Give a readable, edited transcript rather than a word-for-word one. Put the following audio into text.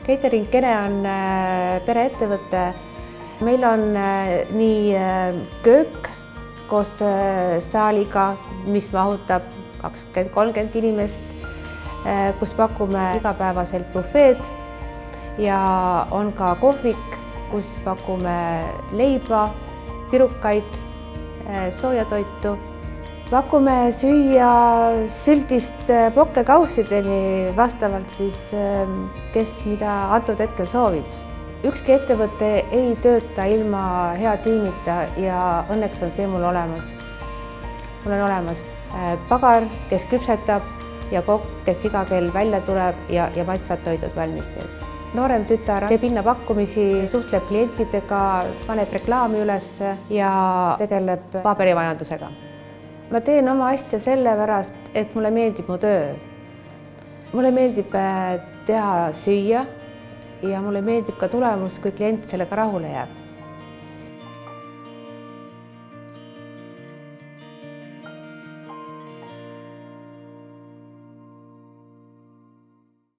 Catering Kene on pereettevõte. Meil on nii köök koos saaliga, mis mahutab 20–30 inimest, kus pakume igapäevaselt bufeed ja on ka kohvik, kus pakume leiba, pirukaid, soojatoitu. Pakume süüa sültist pokkekaussideni vastavalt siis, kes mida antud hetkel soovib. Ükski ettevõte ei tööta ilma hea tiimita ja õnneks on see mul olemas. Mul on olemas pagar, kes küpsetab ja kokk, kes iga kell välja tuleb ja maitsvad toidud valmis teeb. Noorem tütar teeb hinnapakkumisi, suhtleb klientidega, paneb reklaami üles ja tegeleb paberimajandusega. Ma teen oma asja sellepärast, et mulle meeldib mu töö. Mulle meeldib teha süüa ja mulle meeldib ka tulemus, kui klient sellega rahule jääb.